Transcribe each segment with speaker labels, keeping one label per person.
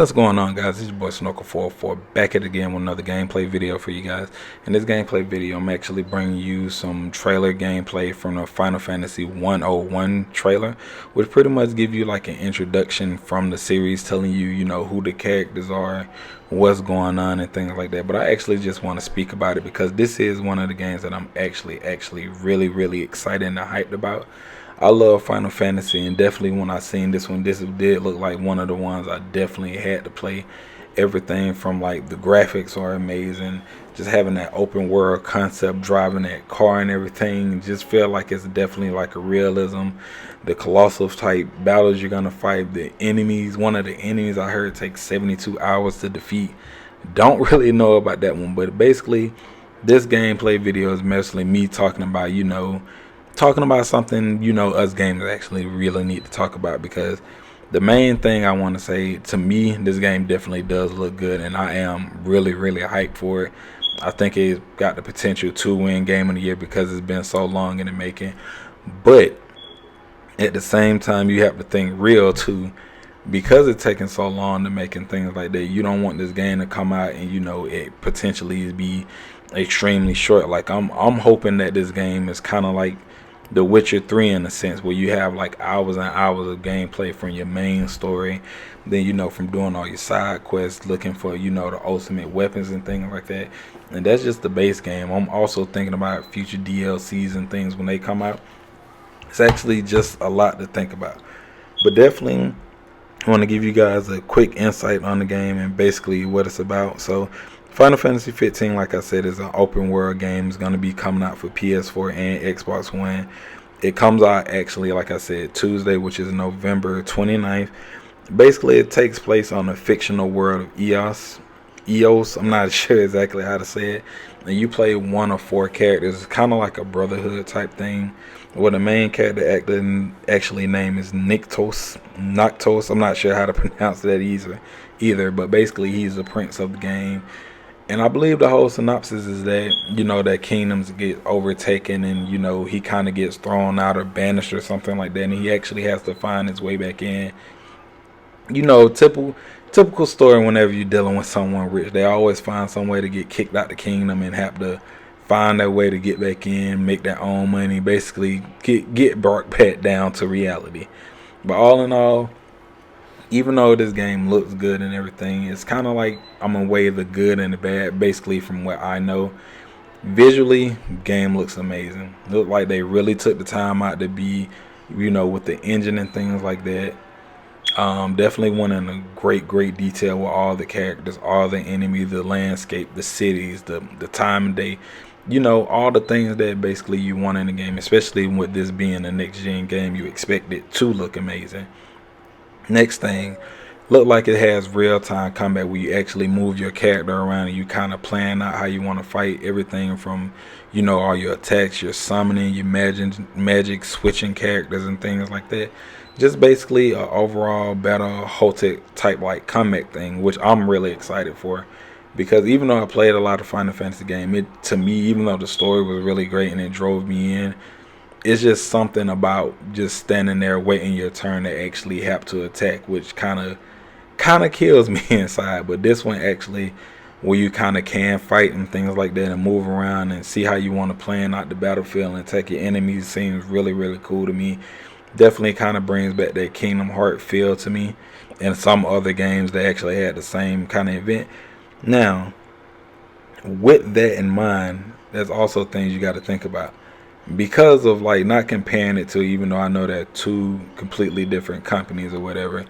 Speaker 1: What's going on, guys? This is your boy Snorkel44 back at it again with another gameplay video for you guys. In this gameplay video, I'm actually bringing you some trailer gameplay from the Final Fantasy 101 trailer, which pretty much give you like an introduction from the series, telling you, who the characters are, what's going on, and things like that. But I actually just want to speak about it because this is one of the games that I'm actually really excited and hyped about. I love Final Fantasy, and definitely when I seen this one, this did look like one of the ones I definitely had to play. Everything from like the graphics are amazing, just having that open world concept, driving that car and everything, just feel like it's definitely like a realism. The colossal type battles you're gonna fight, the enemies, one of the enemies I heard takes 72 hours to defeat. Don't really know about that one, but basically this gameplay video is mostly me talking about something us gamers actually really need to talk about, because the main thing I want to say, to me, this game definitely does look good, and I am really hyped for it. I think it's got the potential to win Game of the Year because it's been so long in the making. But at the same time, you have to think real too, because it's taking so long to making things like that. You don't want this game to come out and it potentially be extremely short. Like I'm hoping that this game is kind of like The Witcher 3 in a sense, where you have like hours and hours of gameplay from your main story, then from doing all your side quests, looking for the ultimate weapons and things like that. And that's just the base game. I'm also thinking about future DLCs and things when they come out. It's actually just a lot to think about, but definitely I want to give you guys a quick insight on the game and basically what it's about. So Final Fantasy 15, like I said, is an open world game. It's going to be coming out for PS4 and Xbox One. It comes out actually, like I said, Tuesday, which is November 29th. Basically, it takes place on the fictional world of Eos. I'm not sure exactly how to say it. And you play one of four characters. It's kind of like a brotherhood type thing, where the main character actually name is Noctos. I'm not sure how to pronounce that either, but basically he's the prince of the game. And I believe the whole synopsis is that, that kingdoms get overtaken, and, he kind of gets thrown out or banished or something like that. And he actually has to find his way back in. Typical story whenever you're dealing with someone rich. They always find some way to get kicked out the kingdom and have to find their way to get back in, make their own money, basically get brought back down to reality. But all in all, even though this game looks good and everything, it's kind of like I'm gonna weigh the good and the bad basically from what I know. Visually, game looks amazing. Look like they really took the time out to be, with the engine and things like that. Definitely went into great detail with all the characters, all the enemies, the landscape, the cities, the time and day. All the things that basically you want in the game, especially with this being a next gen game, you expect it to look amazing. Next thing, look like it has real-time combat where you actually move your character around and you kind of plan out how you want to fight. Everything from all your attacks, your summoning, your magic switching characters and things like that. Just basically an overall better Hotech type like combat thing, which I'm really excited for, because even though I played a lot of Final Fantasy game, to me, even though the story was really great and it drove me in, it's just something about just standing there waiting your turn to actually have to attack, which kind of kills me inside. But this one actually, where you kind of can fight and things like that and move around and see how you want to plan out the battlefield and attack your enemies, seems really cool to me. Definitely kind of brings back that Kingdom Hearts feel to me, and some other games that actually had the same kind of event. Now, with that in mind, there's also things you got to think about. Because of like not comparing it to, even though I know they're two completely different companies or whatever,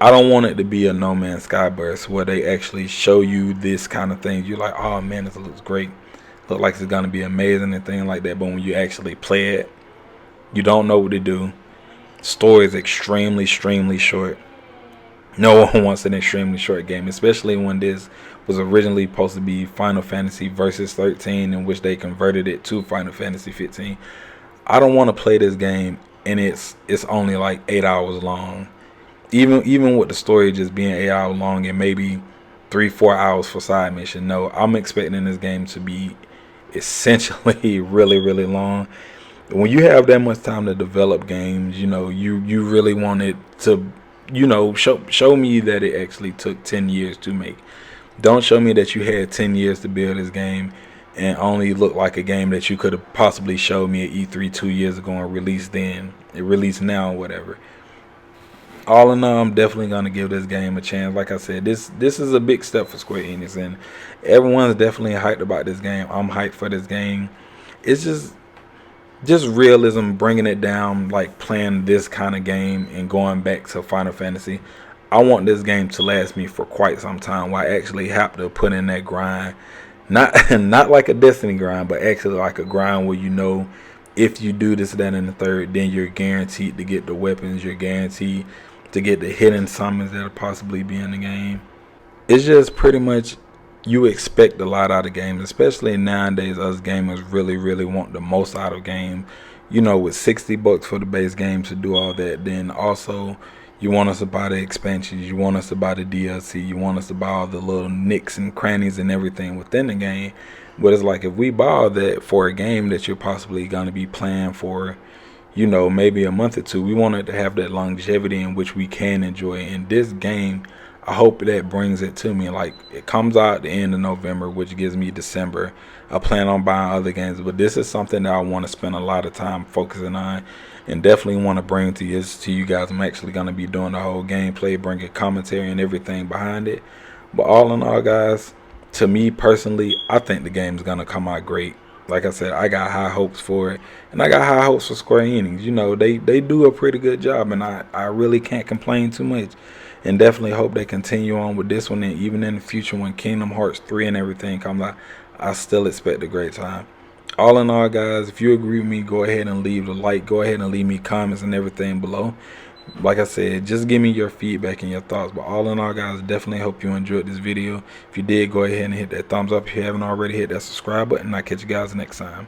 Speaker 1: I don't want it to be a No Man's Sky burst where they actually show you this kind of thing. You're like, oh man, this looks great, look like it's gonna be amazing and things like that. But when you actually play it, you don't know what to do. Story is extremely short. No one wants an extremely short game, especially when this was originally supposed to be Final Fantasy Versus 13, in which they converted it to Final Fantasy 15. I don't want to play this game and it's only like 8 hours long. Even with the story just being 8 hours long and maybe 3-4 hours for side mission. No, I'm expecting this game to be essentially really long. When you have that much time to develop games, you really want it to show me that it actually took 10 years to make. Don't show me that you had 10 years to build this game and only look like a game that you could have possibly showed me at E3 2 years ago and released now, whatever. All in all, I'm definitely gonna give this game a chance. Like I said, this is a big step for Square Enix, and everyone's definitely hyped about this game. I'm hyped for this game. It's just realism, bringing it down, like playing this kind of game and going back to Final Fantasy. I want this game to last me for quite some time, where I actually have to put in that grind, not like a Destiny grind, but actually like a grind where if you do this, that, and the third, then you're guaranteed to get the weapons. You're guaranteed to get the hidden summons that'll possibly be in the game. It's just pretty much, you expect a lot out of games, especially nowadays. Us gamers really want the most out of game. With $60 for the base game to do all that, then also you want us to buy the expansions, you want us to buy the DLC, you want us to buy all the little nicks and crannies and everything within the game. But it's like, if we buy all that for a game that you're possibly going to be playing for, maybe a month or two, we want it to have that longevity in which we can enjoy it. In this game, I hope that brings it to me. Like, it comes out at the end of November, which gives me December. I plan on buying other games, but this is something that I want to spend a lot of time focusing on, and definitely want to bring to you guys. I'm actually going to be doing the whole gameplay, bringing commentary and everything behind it. But all in all, guys, to me personally, I think the game is going to come out great. Like I said, I got high hopes for it, and I got high hopes for Square Enix. They do a pretty good job, and I really can't complain too much. And definitely hope they continue on with this one, and even in the future when Kingdom Hearts 3 and everything comes out, I still expect a great time. All in all, guys, if you agree with me, go ahead and leave a like. Go ahead and leave me comments and everything below. Like I said, just give me your feedback and your thoughts. But all in all, guys, definitely hope you enjoyed this video. If you did, go ahead and hit that thumbs up. If you haven't already, hit that subscribe button. I'll catch you guys next time.